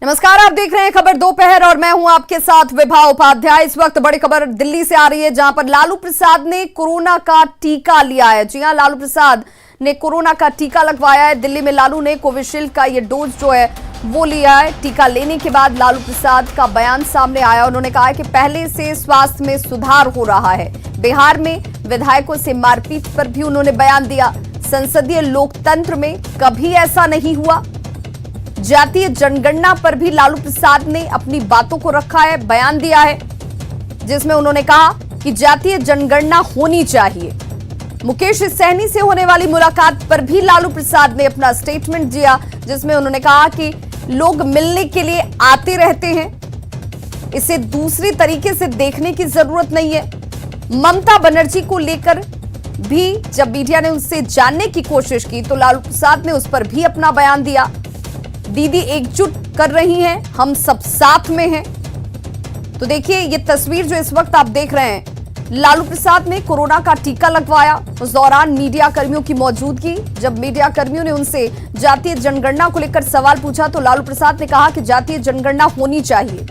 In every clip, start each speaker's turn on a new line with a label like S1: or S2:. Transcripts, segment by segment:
S1: नमस्कार, आप देख रहे हैं खबर दोपहर और मैं हूं आपके साथ विभा उपाध्याय। इस वक्त बड़ी खबर दिल्ली से आ रही है, जहां पर लालू प्रसाद ने कोरोना का टीका लिया है। जी हां, लालू प्रसाद ने कोरोना का टीका लगवाया है। दिल्ली में लालू ने कोविशील्ड का ये डोज जो है वो लिया है। टीका लेने के बाद लालू प्रसाद का बयान सामने आया। उन्होंने कहा कि पहले से स्वास्थ्य में सुधार हो रहा है। बिहार में विधायकों से मारपीट पर भी उन्होंने बयान दिया। संसदीय लोकतंत्र में कभी ऐसा नहीं हुआ। जातीय जनगणना पर भी लालू प्रसाद ने अपनी बातों को रखा है, बयान दिया है, जिसमें उन्होंने कहा कि जातीय जनगणना होनी चाहिए। मुकेश सहनी से होने वाली मुलाकात पर भी लालू प्रसाद ने अपना स्टेटमेंट दिया, जिसमें उन्होंने कहा कि लोग मिलने के लिए आते रहते हैं, इसे दूसरी तरीके से देखने की जरूरत नहीं है। ममता बनर्जी को लेकर भी जब मीडिया ने उनसे जानने की कोशिश की तो लालू प्रसाद ने उस पर भी अपना बयान दिया। दीदी एकजुट कर रही हैं, हम सब साथ में हैं। तो देखिए ये तस्वीर जो इस वक्त आप देख रहे हैं, लालू प्रसाद ने कोरोना का टीका लगवाया। उस दौरान मीडिया कर्मियों की मौजूदगी, जब मीडिया कर्मियों ने उनसे जातीय जनगणना को लेकर सवाल पूछा तो लालू प्रसाद ने कहा कि जातीय जनगणना होनी चाहिए।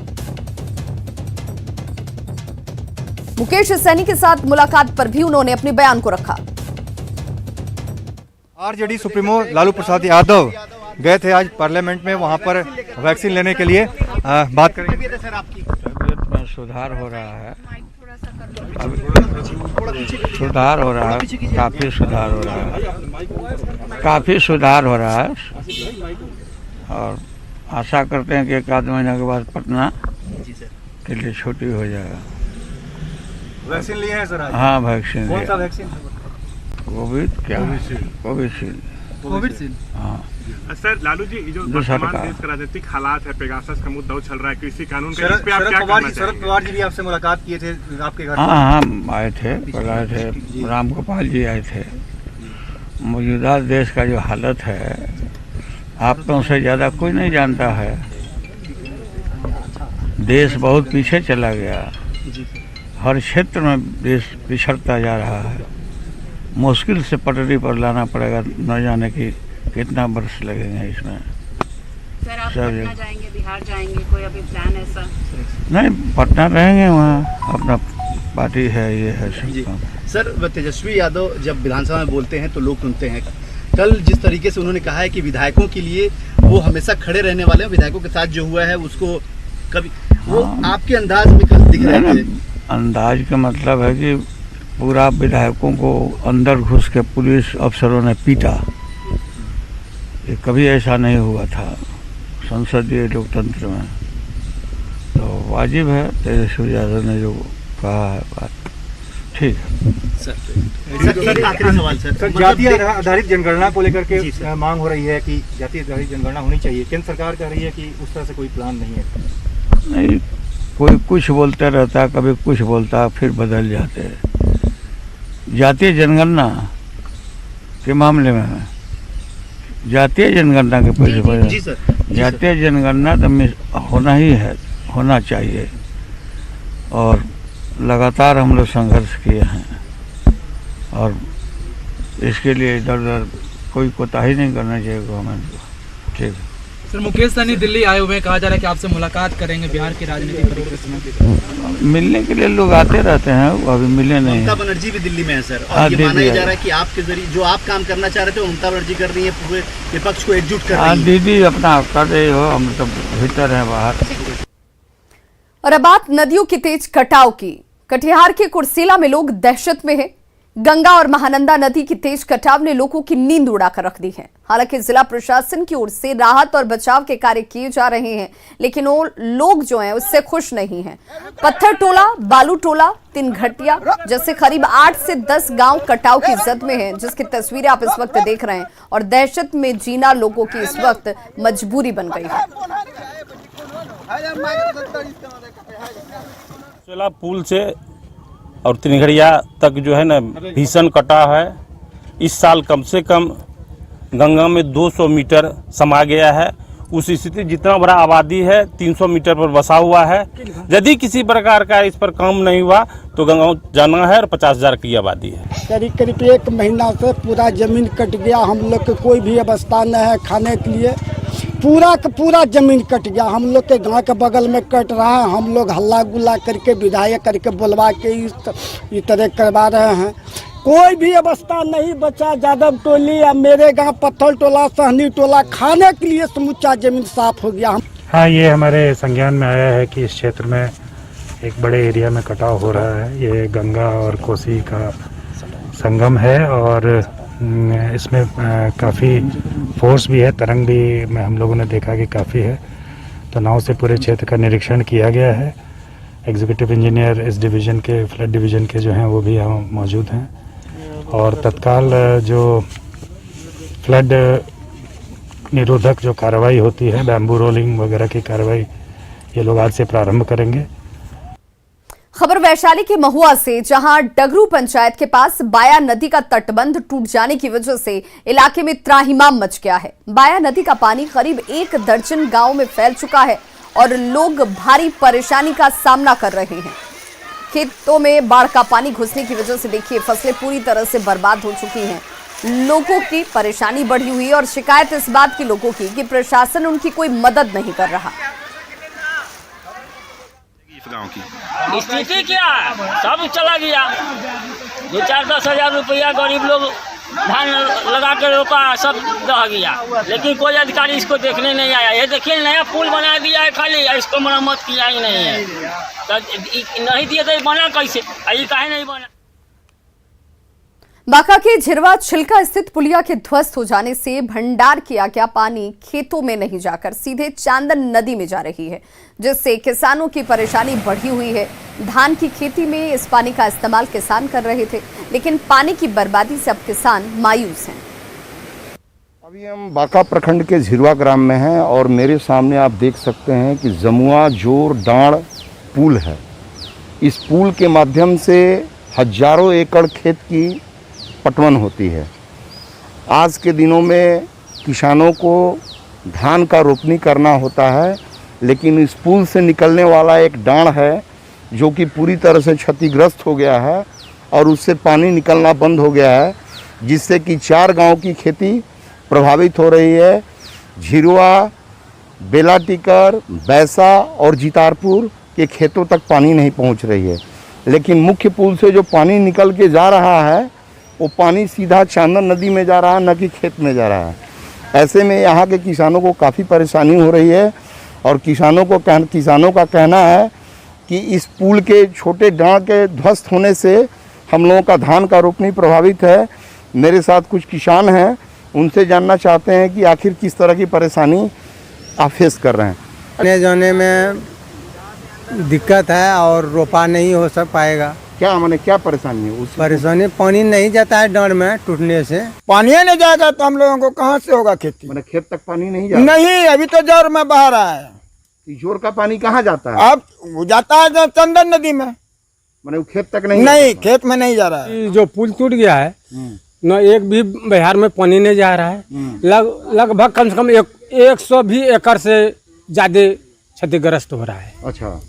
S1: मुकेश सहनी के साथ मुलाकात पर भी उन्होंने अपने बयान को रखा।
S2: आरजेडी सुप्रीमो लालू प्रसाद यादव गए थे आज पार्लियामेंट में, वहां पर वैक्सीन लेने के लिए बात करेंगे।
S3: तबीयत में सुधार हो रहा है, सुधार हो रहा है, काफ़ी सुधार हो रहा है, काफ़ी सुधार हो रहा है। और आशा करते हैं कि एक आध महीने के बाद पटना के लिए छुट्टी हो जाएगा।
S2: वैक्सीन लिए हैं सर आज?
S3: हाँ, वैक्सीन।
S2: कौन सा वैक्सीन?
S3: कोविशील्ड।
S2: कोविशील्ड।
S3: हाँ
S4: सर, लालू जी, जो वर्तमान देश का राजनीतिक हालात है, पेगासस का मुद्दा चल रहा है, कृषि कानून का, इस पे आप क्या कहना चाहेंगे?
S2: शरद पवार जी भी आपसे मुलाकात किए थे आपके घर?
S3: हाँ, आए थे, कल आए थे, राम गोपाल जी आए थे। मौजूदा देश का जो हालत है, आप तो उनसे ज़्यादा कोई नहीं जानता है। देश बहुत पीछे चला गया, हर क्षेत्र में देश पिछड़ता जा रहा है। मुश्किल से पटरी पर लाना पड़ेगा, न जाने की कितना वर्ष लगेंगे इसमें।
S5: सर, आप पटना जाएंगे, बिहार जाएंगे, कोई अभी प्लान ऐसा?
S3: नहीं, पटना रहेंगे, वहाँ अपना पार्टी है, ये है सब।
S6: सर, तेजस्वी यादव जब विधानसभा में बोलते हैं तो लोग सुनते हैं। कल जिस तरीके से उन्होंने कहा है कि विधायकों के लिए वो हमेशा खड़े रहने वाले हैं, विधायकों के साथ जो हुआ है उसको कभी वो आपके अंदाज में कल दिख रहे थे।
S3: अंदाज का मतलब है कि पूरा विधायकों को अंदर घुस के पुलिस अफसरों ने पीटा। ये कभी ऐसा नहीं हुआ था संसदीय लोकतंत्र में। तो वाजिब है तेजस्वी यादव ने जो कहा है, बात ठीक है।
S6: आखिरी सवाल सर,
S2: जातीय आधारित जनगणना को लेकर के मांग हो रही है कि जातीय आधारित जनगणना होनी चाहिए। केंद्र सरकार कह रही है कि उस तरह से कोई प्लान नहीं है।
S3: नहीं, कोई कुछ बोलता रहता, कभी कुछ बोलता, फिर बदल जाते हैं। जातीय जनगणना के मामले में, जातीय जनगणना के पहले जातीय जनगणना तो होना ही है, होना चाहिए। और लगातार हम लोग संघर्ष किए हैं और इसके लिए इधर उधर कोई कोताही नहीं करना चाहिए गवर्नमेंट को। ठीक है
S7: सर, मुकेश सहनी दिल्ली आए हुए हैं, कहा जा रहा है कि आपसे मुलाकात करेंगे बिहार की राजनीतिक परिदृश्य में।
S3: मिलने के लिए लोग आते रहते हैं, वो अभी मिले नहीं।
S6: ममता बनर्जी भी दिल्ली में है सर, और ये माना जा रहा है कि आपके जरिए जो आप काम करना चाह रहे थे ममता बनर्जी कर रही है, पूरे विपक्ष को एकजुट कर रही है।
S3: दीदी अपना कर रही हो, हम तो भीतर हैं, बाहर।
S1: और अब बात नदियों की तेज कटाव की। कटिहार के कुर्सेला में लोग दहशत में हैं। गंगा और महानंदा नदी की तेज कटाव ने लोगों की नींद उड़ाकर रख दी है। हालांकि जिला प्रशासन की ओर से राहत और बचाव के कार्य किए जा रहे हैं, लेकिन वो लोग जो हैं उससे खुश नहीं हैं। पत्थर टोला, बालू टोला, तीन घटिया जैसे करीब 8 से 10 गांव कटाव की जद में हैं, जिसकी तस्वीरें आप इस वक्त देख रहे हैं। और दहशत में जीना लोगों की इस वक्त मजबूरी बन गई है।
S8: पुल से और तिनघड़िया तक जो है ना भीषण कटाव है। इस साल कम से कम गंगा में 200 मीटर समा गया है। उस स्थिति, जितना बड़ा आबादी है 300 मीटर पर बसा हुआ है। यदि किसी प्रकार का इस पर काम नहीं हुआ तो गंगा जाना है और 50,000 की आबादी है।
S9: करीब करीब 1 महीना से पूरा जमीन कट गया। हम लोग की कोई भी व्यवस्था न है खाने के लिए, पूरा का पूरा जमीन कट गया। हम लोग के गांव के बगल में कट रहा है। हम लोग हल्ला गुल्ला करके विधायक करके बुलवा के इस तरह करवा रहे हैं। कोई भी अवस्था नहीं बचा। यादव टोली या मेरे गांव पत्थर टोला सहनी टोला खाने के लिए समूचा जमीन साफ हो गया।
S10: हाँ, ये हमारे संज्ञान में आया है कि इस क्षेत्र में एक बड़े एरिया में कटाव हो रहा है। ये गंगा और कोसी का संगम है और इसमें काफ़ी फोर्स भी है, तरंग भी हम लोगों ने देखा कि काफ़ी है। तो नाव से पूरे क्षेत्र का निरीक्षण किया गया है। एग्जीक्यूटिव इंजीनियर इस डिवीज़न के, फ्लड डिवीज़न के जो हैं वो भी यहाँ मौजूद हैं और तत्काल जो फ्लड निरोधक जो कार्रवाई होती है, बैम्बू रोलिंग वगैरह की कार्रवाई ये लोग आज से प्रारंभ करेंगे।
S1: खबर वैशाली के महुआ से, जहां डगरू पंचायत के पास बाया नदी का तटबंध टूट जाने की वजह से इलाके में त्राहिमाम मच गया है। बाया नदी का पानी करीब 1 दर्जन गांव में फैल चुका है और लोग भारी परेशानी का सामना कर रहे हैं। खेतों में बाढ़ का पानी घुसने की वजह से देखिए फसलें पूरी तरह से बर्बाद हो चुकी हैं। लोगों की परेशानी बढ़ी हुई है और शिकायत इस बात की लोगों की कि प्रशासन उनकी कोई मदद नहीं कर रहा।
S11: गांव की स्थिति क्या है, सब चला गया। 2-4-10 हजार रुपया गरीब लोग धान लगा के रोका, सब रह गया। लेकिन कोई अधिकारी इसको देखने नहीं आया। ये देखिए नया पुल बना दिया है, खाली इसको मरम्मत किया ही नहीं है। तो नहीं दिए तो बना कैसे, ये काहे नहीं बना।
S1: बांका के झिरवा छिलका स्थित पुलिया के ध्वस्त हो जाने से भंडार किया गया पानी खेतों में नहीं जाकर सीधे चांदन नदी में जा रही है, जिससे किसानों की परेशानी बढ़ी हुई है। धान की खेती में इस पानी का इस्तेमाल किसान कर रहे थे, लेकिन पानी की बर्बादी से अब किसान मायूस हैं।
S12: अभी हम बांका प्रखंड के झिरवा ग्राम में हैं और मेरे सामने आप देख सकते हैं कि जमुआ जोर डांड पुल है। इस पुल के माध्यम से हजारों एकड़ खेत की पटवन होती है। आज के दिनों में किसानों को धान का रोपनी करना होता है, लेकिन इस पुल से निकलने वाला एक डांड है जो कि पूरी तरह से क्षतिग्रस्त हो गया है और उससे पानी निकलना बंद हो गया है, जिससे कि 4 गांव की खेती प्रभावित हो रही है। झिरवा, बेलाटिकर, बैसा और जितारपुर के खेतों तक पानी नहीं पहुंच रही है। लेकिन मुख्य पुल से जो पानी निकल के जा रहा है वो पानी सीधा चांदन नदी में जा रहा है, न कि खेत में जा रहा है। ऐसे में यहाँ के किसानों को काफ़ी परेशानी हो रही है और किसानों का कहना है कि इस पुल के छोटे डांड के ध्वस्त होने से हम लोगों का धान का रोपनी प्रभावित है। मेरे साथ कुछ किसान हैं, उनसे जानना चाहते हैं कि आखिर किस तरह की परेशानी आप फेस कर रहे हैं।
S13: आने जाने में दिक्कत है और रोपा नहीं हो सक पाएगा।
S12: क्या माने क्या परेशानी है?
S13: परेशानी पानी नहीं जाता है डांड में टूटने से।
S9: पानी नहीं जाएगा तो हम लोगों को कहाँ से होगा खेती?
S12: मैंने खेत तक पानी नहीं जाता?
S9: नहीं, अभी तो जोर में बहा रहा है।
S12: जोर का पानी कहाँ जाता है?
S9: अब वो जाता है चंदन नदी में।
S12: मैंने खेत तक नहीं?
S9: नहीं, खेत में नहीं जा रहा है।
S14: जो पुल टूट गया है न, एक भी बिहार में पानी नहीं जा रहा है। लगभग कम से कम 120 एकड़ से ज्यादा क्षतिग्रस्त हो रहा है।
S12: अच्छा,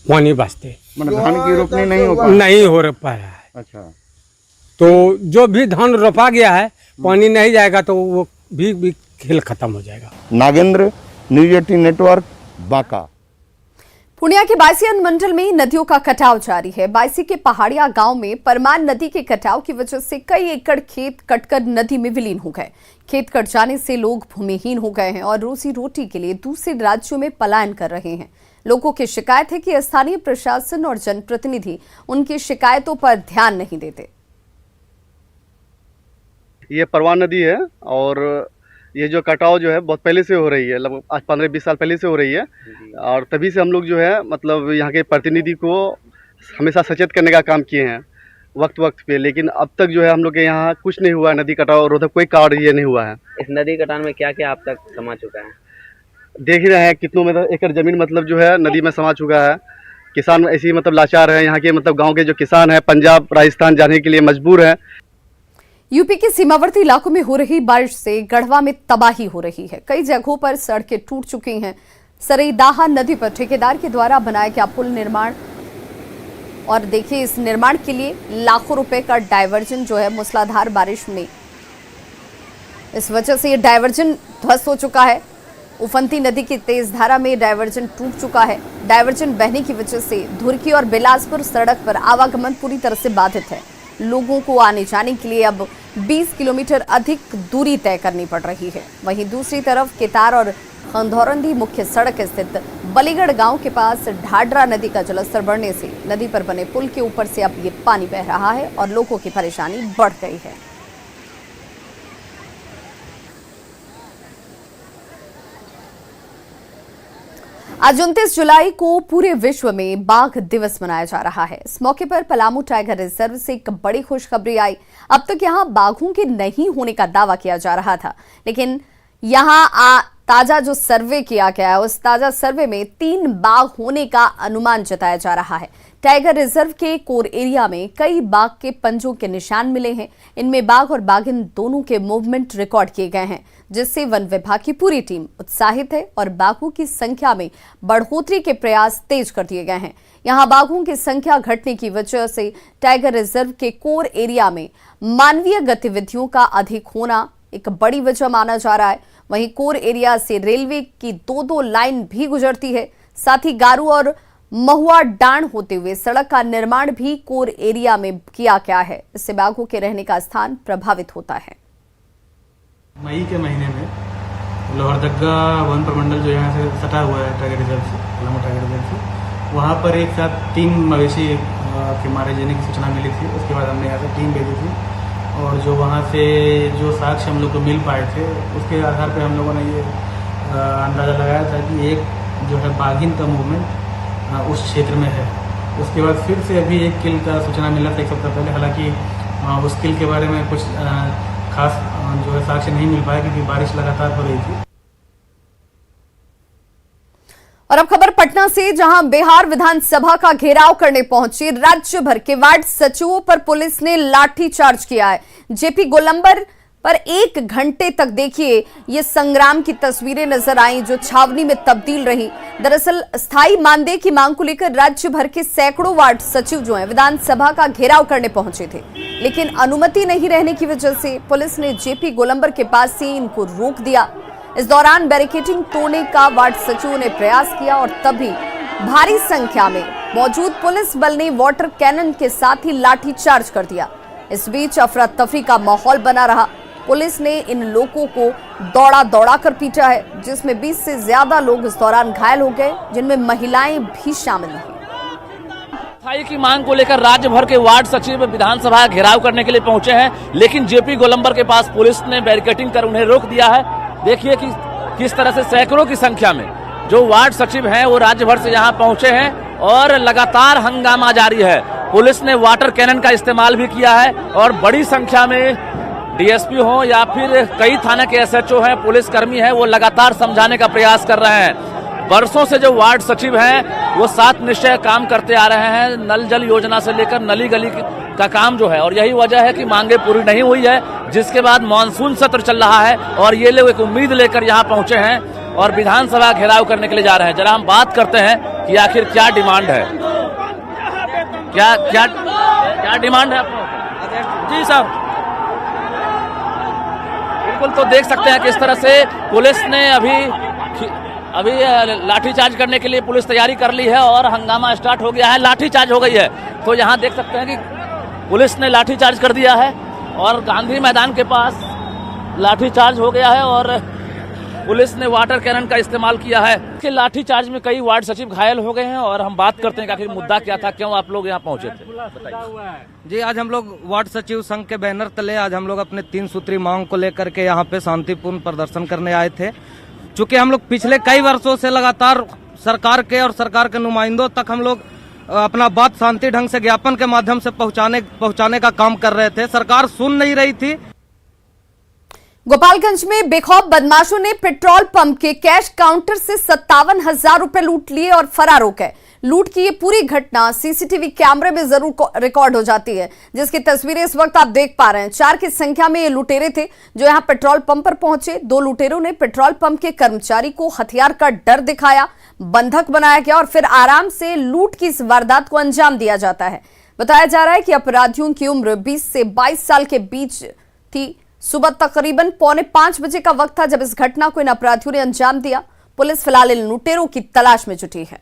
S14: पानी वास्ते
S12: धान की रोपनी नहीं हो
S14: पा रहा है।
S12: अच्छा,
S14: तो जो भी धान रोपा गया है पानी नहीं जाएगा तो वो भी खेल खत्म हो जाएगा।
S12: Nagendra, news 18 network, Banka.
S1: पूर्णिया के बायसी अनुमंडल में नदियों का कटाव जारी है। बायसी के पहाड़िया गांव में परमान नदी के कटाव की वजह से कई एकड़ खेत कटकर नदी में विलीन हो गए। खेत कट जाने से लोग भूमिहीन हो गए हैं और रोजी रोटी के लिए दूसरे राज्यों में पलायन कर रहे हैं। लोगों की शिकायत है कि स्थानीय प्रशासन और जनप्रतिनिधि उनकी शिकायतों पर ध्यान नहीं देते।
S6: ये परवान नदी है और ये जो कटाव जो है बहुत पहले से हो रही है, लगभग आज 15-20 साल पहले से हो रही है। और तभी से हम लोग जो है मतलब यहाँ के प्रतिनिधि को हमेशा सचेत करने का काम किए हैं वक्त पे, लेकिन अब तक जो है हम लोग के यहाँ कुछ नहीं हुआ। नदी कटाव रोधक कोई कार्य ये नहीं हुआ है।
S15: इस नदी कटान में क्या क्या अब तक समा चुका है?
S6: देख ही रहे हैं कितनों में एकड़ जमीन मतलब जो है नदी में समा चुका है। किसान ऐसे ही मतलब लाचार है। यहाँ के मतलब गांव के जो किसान है पंजाब राजस्थान जाने के लिए मजबूर है।
S1: यूपी के सीमावर्ती इलाकों में हो रही बारिश से गढ़वा में तबाही हो रही है। कई जगहों पर सड़कें टूट चुकी हैं। सरईदाहा नदी पर ठेकेदार के द्वारा बनाया गया पुल निर्माण, और देखिए इस निर्माण के लिए लाखों रुपए का डायवर्जन जो है मूसलाधार बारिश में, इस वजह से ये डायवर्जन ध्वस्त हो चुका है। उफनती नदी की तेज धारा में डायवर्जन टूट चुका है। डायवर्जन बहने की वजह से धुरकी और बिलासपुर सड़क पर आवागमन पूरी तरह से बाधित है। लोगों को आने जाने के लिए अब 20 किलोमीटर अधिक दूरी तय करनी पड़ रही है। वहीं दूसरी तरफ केतार और खंधौरंदी मुख्य सड़क स्थित बलीगढ़ गांव के पास ढाडरा नदी का जलस्तर बढ़ने से नदी पर बने पुल के ऊपर से अब ये पानी बह रहा है और लोगों की परेशानी बढ़ गई है। आज 29 जुलाई को पूरे विश्व में बाघ दिवस मनाया जा रहा है। इस मौके पर पलामू टाइगर रिजर्व से एक बड़ी खुशखबरी आई। अब तक यहां बाघों के नहीं होने का दावा किया जा रहा था, लेकिन यहां ताजा जो सर्वे किया गया है उस ताजा सर्वे में 3 बाघ होने का अनुमान जताया जा रहा है। टाइगर रिजर्व के कोर एरिया में कई बाघ के पंजों के निशान मिले हैं। इनमें बाघ और बाघिन दोनों के मूवमेंट रिकॉर्ड किए गए हैं, जिससे वन विभाग की पूरी टीम उत्साहित है और बाघों की संख्या में बढ़ोतरी के प्रयास तेज कर दिए गए हैं। यहां बाघों की संख्या घटने की वजह से टाइगर रिजर्व के कोर एरिया में मानवीय गतिविधियों का अधिक होना एक बड़ी वजह माना जा रहा है। वहीं कोर एरिया से रेलवे की 2-2 लाइन भी गुजरती है। साथ ही गारू और महुआ डांड होते हुए सड़क का निर्माण भी कोर एरिया में किया गया है। इससे बाघों के रहने का स्थान प्रभावित होता है।
S7: मई के महीने में लोहरदगा वन प्रमंडल जो यहाँ से सटा हुआ है टाइगर रिजर्व से, पलामू टाइगर रिजर्व से, वहाँ पर एक साथ 3 मवेशी के मारे जाने की सूचना मिली थी। उसके बाद हमने यहाँ से टीम भेजी थी और जो वहाँ से जो साक्ष्य हम लोग को मिल पाए थे उसके आधार पर हम लोगों ने ये अंदाज़ा लगाया था कि एक जो है बाघिन का मूवमेंट उस क्षेत्र में है। उसके बाद फिर से अभी एक किल का सूचना मिला था 1 सप्ताह पहले। हालांकि उस किल के बारे में कुछ खास जो है साक्ष्य नहीं मिल पाया क्योंकि बारिश लगातार हो रही थी।
S1: और अब खबर पटना से, जहां बिहार विधानसभा का घेराव करने पहुंचे राज्य भर के वार्ड सचिवों पर पुलिस ने लाठीचार्ज किया है। जेपी गोलंबर पर 1 घंटे तक देखिए ये संग्राम की तस्वीरें नजर आई जो छावनी में तब्दील रही। दरअसल स्थायी मानदेय की मांग को लेकर राज्य भर के सैकड़ों वार्ड सचिव जो हैं विधानसभा का घेराव करने पहुंचे थे, लेकिन अनुमति नहीं रहने की वजह से पुलिस ने जेपी गोलंबर के पास से इनको रोक दिया। इस दौरान बैरिकेडिंग तोड़ने का वार्ड सचिवों ने प्रयास किया और तभी भारी संख्या में मौजूद पुलिस बल ने वाटर कैनन के साथ ही लाठीचार्ज कर दिया। इस बीच अफरा तफरी का माहौल बना रहा। पुलिस ने इन लोगों को दौड़ा कर पीटा है, जिसमें 20 से ज्यादा लोग इस दौरान घायल हो गए, जिनमें महिलाएं भी शामिल हैं।
S16: स्थायी की मांग को लेकर राज्य भर के वार्ड सचिव विधानसभा घेराव करने के लिए पहुंचे हैं, लेकिन जेपी गोलंबर के पास पुलिस ने बैरिकेडिंग कर उन्हें रोक दिया है। देखिए कि किस तरह से सैकड़ों की संख्या में जो वार्ड सचिव हैं वो राज्य भर से यहाँ पहुंचे हैं और लगातार हंगामा जारी है। पुलिस ने वाटर कैनन का इस्तेमाल भी किया है और बड़ी संख्या में डीएसपी हो या फिर कई थाने के एसएचओ हैं, पुलिसकर्मी हैं, वो लगातार समझाने का प्रयास कर रहे हैं। वर्षों से जो वार्ड सचिव हैं वो 7 निश्चय काम करते आ रहे हैं, नल जल योजना से लेकर नली गली का काम जो है, और यही वजह है कि मांगे पूरी नहीं हुई है। जिसके बाद मानसून सत्र चल रहा है और ये लोग एक उम्मीद लेकर यहाँ पहुंचे हैं और विधानसभा घेराव करने के लिए जा रहे हैं। जरा हम बात करते हैं कि आखिर क्या डिमांड है, क्या डिमांड है आपको? जी साहब, बिल्कुल, तो देख सकते हैं किस तरह से पुलिस ने अभी लाठीचार्ज करने के लिए पुलिस तैयारी कर ली है और हंगामा स्टार्ट हो गया है, लाठीचार्ज हो गई है। तो यहाँ देख सकते हैं कि पुलिस ने लाठीचार्ज कर दिया है और गांधी मैदान के पास लाठीचार्ज हो गया है और पुलिस ने वाटर कैनन का इस्तेमाल किया है। कि लाठीचार्ज में कई वार्ड सचिव घायल हो गए हैं और हम बात करते हैं कि आखिर मुद्दा क्या था, क्यों आप लोग यहाँ पहुंचे थे?
S17: जी, आज हम लोग वार्ड सचिव संघ के बैनर तले आज हम लोग अपने 3 सूत्री मांग को लेकर के यहाँ पे शांतिपूर्ण प्रदर्शन करने आए थे। चूँकि हम लोग पिछले कई वर्षों से लगातार सरकार के और सरकार के नुमाइंदों तक हम लोग अपना बात शांति ढंग से ज्ञापन के माध्यम से पहुंचाने का काम कर रहे थे, सरकार सुन नहीं रही थी।
S1: गोपालगंज में बेखौफ बदमाशों ने पेट्रोल पंप के कैश काउंटर से 57,000 रुपए लूट लिए और फरार हो गए। लूट की ये पूरी घटना सीसीटीवी कैमरे में जरूर रिकॉर्ड हो जाती है, जिसकी तस्वीरें इस वक्त आप देख पा रहे हैं। 4 की संख्या में ये लुटेरे थे जो यहां पेट्रोल पंप पर पहुंचे। 2 लुटेरों ने पेट्रोल पंप के कर्मचारी को हथियार का डर दिखाया, बंधक बनाया गया और फिर आराम से लूट की इस वारदात को अंजाम दिया जाता है। बताया जा रहा है कि अपराधियों की उम्र 20 से 22 साल के बीच थी। सुबह तकरीबन 4:45 बजे का वक्त था जब इस घटना को इन अपराधियों ने अंजाम दिया। पुलिस फिलहाल इन लुटेरों की तलाश में जुटी है।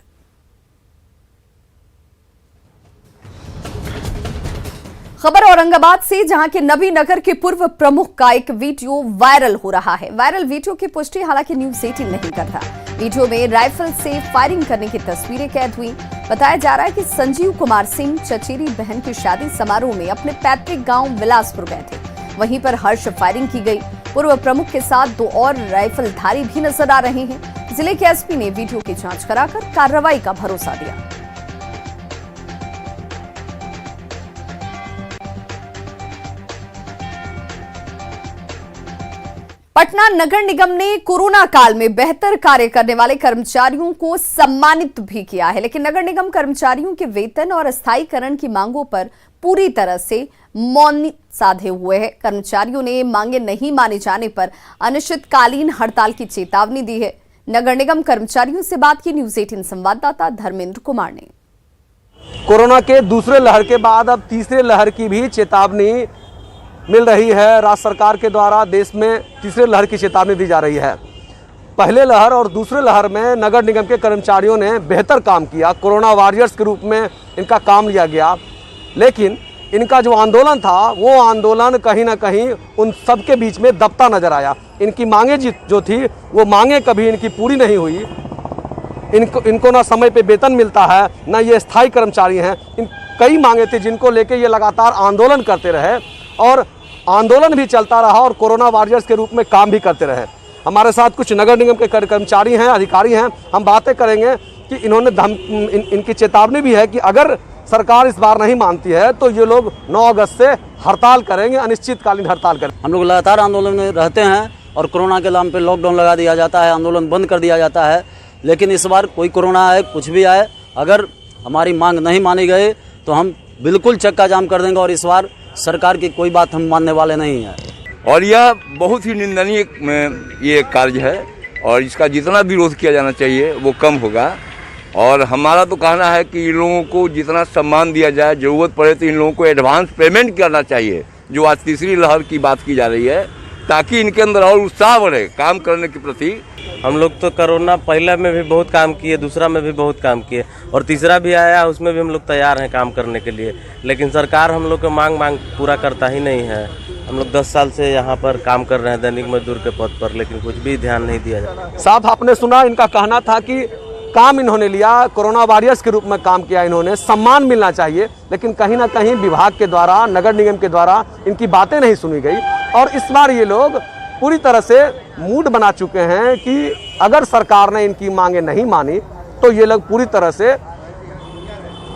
S1: खबर औरंगाबाद से, जहां के नबी नगर के पूर्व प्रमुख का एक वीडियो वायरल हो रहा है। वायरल वीडियो की पुष्टि हालांकि न्यूज़ 18 नहीं करता। वीडियो में राइफल से फायरिंग करने की तस्वीरें कैद हुई। बताया जा रहा है कि संजीव कुमार सिंह चचेरी बहन की शादी समारोह में अपने पैतृक गांव बिलासपुर गए थे। वहीं पर हर्ष फायरिंग की गई। पूर्व प्रमुख के साथ 2 और राइफलधारी भी नजर आ रहे हैं। जिले के एसपी ने वीडियो की जांच कराकर कार्रवाई का भरोसा दिया। पटना नगर निगम ने कोरोना काल में बेहतर कार्य करने वाले कर्मचारियों को सम्मानित भी किया है, लेकिन नगर निगम कर्मचारियों के वेतन और स्थायीकरण की मांगों पर पूरी तरह से मौन साधे हुए हैं। कर्मचारियों ने मांगे नहीं माने जाने पर अनिश्चितकालीन हड़ताल की चेतावनी दी है। नगर निगम कर्मचारियों से बात की न्यूज़ 18 संवाददाता धर्मेंद्र कुमार ने।
S18: कोरोना के दूसरे लहर के बाद अब तीसरे लहर की भी चेतावनी मिल रही है। राज्य सरकार के द्वारा देश में तीसरे लहर की चेतावनी दी जा रही है। पहले लहर और दूसरे लहर में नगर निगम के कर्मचारियों ने बेहतर काम किया, कोरोना वॉरियर्स के रूप में इनका काम लिया गया, लेकिन इनका जो आंदोलन था वो आंदोलन कहीं ना कहीं उन सब के बीच में दबता नजर आया। इनकी मांगे जो थी वो मांगे कभी इनकी पूरी नहीं हुई। इनको ना समय पे वेतन मिलता है, ना ये स्थायी कर्मचारी हैं। इन कई मांगे थी जिनको लेके ये लगातार आंदोलन करते रहे और आंदोलन भी चलता रहा और कोरोना वॉरियर्स के रूप में काम भी करते रहे। हमारे साथ कुछ नगर निगम के कर्मचारी हैं, अधिकारी हैं। हम बातें करेंगे कि इन्होंने इनकी चेतावनी भी है कि अगर सरकार इस बार नहीं मानती है तो ये लोग 9 अगस्त से हड़ताल करेंगे, अनिश्चितकालीन हड़ताल करेंगे।
S19: हम लोग लगातार आंदोलन में रहते हैं और कोरोना के नाम पे लॉकडाउन लगा दिया जाता है, आंदोलन बंद कर दिया जाता है। लेकिन इस बार कोई कोरोना आए कुछ भी आए, अगर हमारी मांग नहीं मानी गई तो हम बिल्कुल चक्का जाम कर देंगे और इस बार सरकार की कोई बात हम मानने वाले नहीं हैं।
S20: और यह बहुत ही निंदनीय ये कार्य है और इसका जितना विरोध किया जाना चाहिए वो कम होगा। और हमारा तो कहना है कि इन लोगों को जितना सम्मान दिया जाए, ज़रूरत पड़े तो इन लोगों को एडवांस पेमेंट करना चाहिए, जो आज तीसरी लहर की बात की जा रही है, ताकि इनके अंदर और उत्साह बढ़े काम करने के प्रति।
S21: हम लोग तो कोरोना पहला में भी बहुत काम किए, दूसरा में भी बहुत काम किए और तीसरा भी आया, उसमें भी हम लोग तैयार हैं काम करने के लिए। लेकिन सरकार हम लोग का मांग पूरा करता ही नहीं है। हम लोग 10 साल से यहाँ पर काम कर रहे हैं दैनिक मजदूर के पद पर, लेकिन कुछ भी ध्यान नहीं दिया जाता।
S18: साहब आपने सुना, इनका कहना था कि काम इन्होंने लिया, कोरोना वॉरियर्स के रूप में काम किया, इन्होंने सम्मान मिलना चाहिए, लेकिन कहीं ना कहीं विभाग के द्वारा, नगर निगम के द्वारा इनकी बातें नहीं सुनी गई। और इस बार ये लोग पूरी तरह से मूड बना चुके हैं कि अगर सरकार ने इनकी मांगे नहीं मानी तो ये लोग पूरी तरह से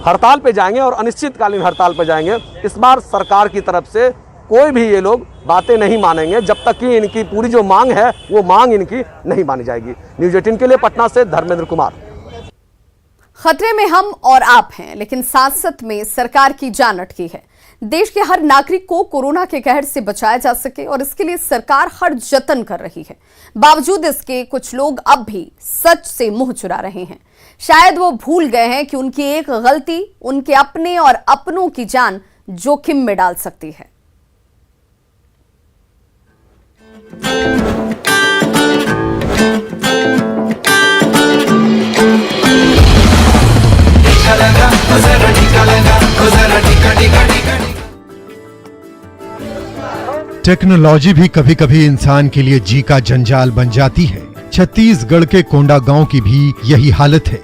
S18: हड़ताल पे जाएंगे और अनिश्चितकालीन हड़ताल पे जाएंगे। इस बार सरकार की तरफ से कोई भी ये लोग बातें नहीं मानेंगे जब तक कि इनकी पूरी जो मांग है वो मांग इनकी नहीं मानी जाएगी। न्यूज़ 18 के लिए पटना से धर्मेंद्र कुमार।
S1: खतरे में हम और आप हैं, लेकिन साथ में सरकार की जान अटकी है। देश के हर नागरिक को कोरोना के कहर से बचाया जा सके और इसके लिए सरकार हर जतन कर रही है। बावजूद इसके कुछ लोग अब भी सच से मुंह चुरा रहे हैं। शायद वो भूल गए हैं कि उनकी एक गलती उनके अपने और अपनों की जान जोखिम में डाल सकती है।
S22: टेक्नोलॉजी भी कभी कभी इंसान के लिए जी का जंजाल बन जाती है। छत्तीसगढ़ के कोंडा गांव की भी यही हालत है।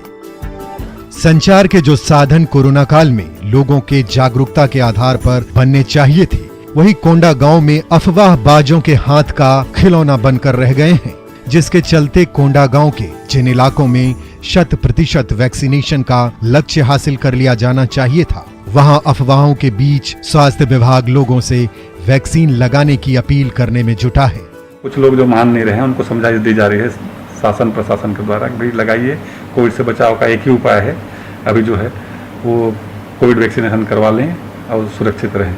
S22: संचार के जो साधन कोरोना काल में लोगों के जागरूकता के आधार पर बनने चाहिए थे, वही कोंडा गांव में अफवाहबाजों के हाथ का खिलौना बनकर रह गए हैं, जिसके चलते कोंडा गांव के जिन इलाकों में 100% वैक्सीनेशन का लक्ष्य हासिल कर लिया जाना चाहिए था, वहां अफवाहों के बीच स्वास्थ्य विभाग लोगों से वैक्सीन लगाने की अपील करने में जुटा है।
S23: कुछ लोग जो मान नहीं रहे हैं उनको समझाइश दी जा रही है शासन प्रशासन के द्वारा, भी लगाइए, कोविड से बचाव का एक ही उपाय है अभी जो है वो कोविड वैक्सीनेशन करवा लें और सुरक्षित रहें।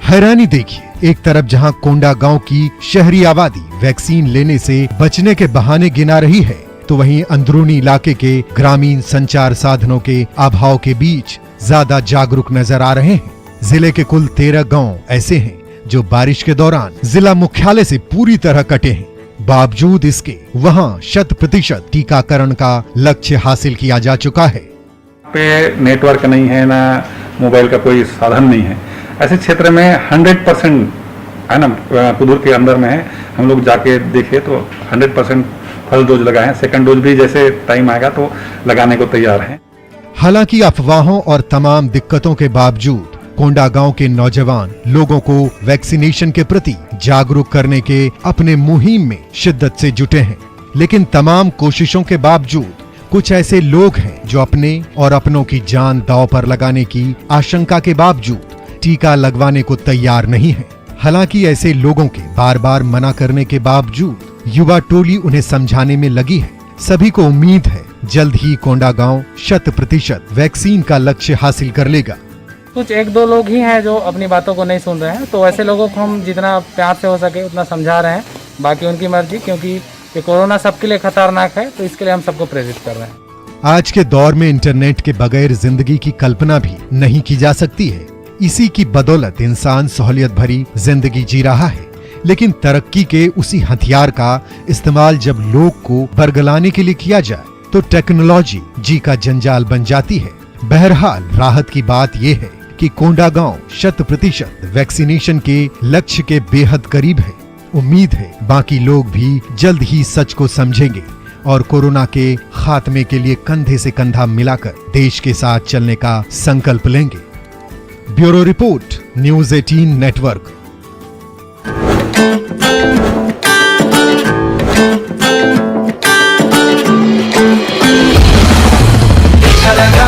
S22: हैरानी देखिए, एक तरफ जहां कोंडा गांव की शहरी आबादी वैक्सीन लेने से बचने के बहाने गिना रही है, तो वहीं अंदरूनी इलाके के ग्रामीण संचार साधनों के अभाव के बीच ज्यादा जागरूक नजर आ रहे हैं। जिले के कुल 13 गांव ऐसे हैं जो बारिश के दौरान जिला मुख्यालय से पूरी तरह कटे हैं। बावजूद इसके वहां 100% टीकाकरण का लक्ष्य हासिल किया जा चुका है।
S23: पे नेटवर्क नहीं है, ना मोबाइल का कोई साधन नहीं है। ऐसे क्षेत्र में 100% है ना, कुदूर के अंदर में है। हम लोग जाके देखे तो 100% फर्स्ट डोज लगाए हैं। सेकंड डोज भी जैसे टाइम आएगा तो लगाने को तैयार हैं।
S22: हालांकि अफवाहों और तमाम दिक्कतों के बावजूद कोंडागांव के नौजवान लोगों को वैक्सीनेशन के प्रति जागरूक करने के अपने मुहिम में शिद्दत से जुटे हैं। लेकिन तमाम कोशिशों के बावजूद कुछ ऐसे लोग हैं जो अपने और अपनों की जान दांव पर लगाने की आशंका के बावजूद टीका लगवाने को तैयार नहीं है। हालांकि ऐसे लोगों के बार बार मना करने के बावजूद युवा टोली उन्हें समझाने में लगी है। सभी को उम्मीद है जल्द ही कोंडागांव 100% वैक्सीन का लक्ष्य हासिल कर लेगा।
S7: कुछ एक दो लोग ही हैं जो अपनी बातों को नहीं सुन रहे हैं, तो ऐसे लोगों को हम जितना प्यार से हो सके उतना समझा रहे हैं। बाकी उनकी मर्जी, क्योंकि ये कोरोना सबके लिए खतरनाक है, तो इसके लिए हम सबको प्रेरित कर रहे हैं।
S22: आज के दौर में इंटरनेट के बगैर जिंदगी की कल्पना भी नहीं की जा सकती है। इसी की बदौलत इंसान सहूलियत भरी जिंदगी जी रहा है। लेकिन तरक्की के उसी हथियार का इस्तेमाल जब लोग को बरगलाने के लिए किया जाए तो टेक्नोलॉजी जी का जंजाल बन जाती है। बहरहाल राहत की बात यह है कि कोंडागांव 100% वैक्सीनेशन के लक्ष्य के बेहद करीब है। उम्मीद है बाकी लोग भी जल्द ही सच को समझेंगे और कोरोना के खात्मे के लिए कंधे से कंधा मिलाकर देश के साथ चलने का संकल्प लेंगे। Bureau report, news 18 network.
S2: टीका लगा,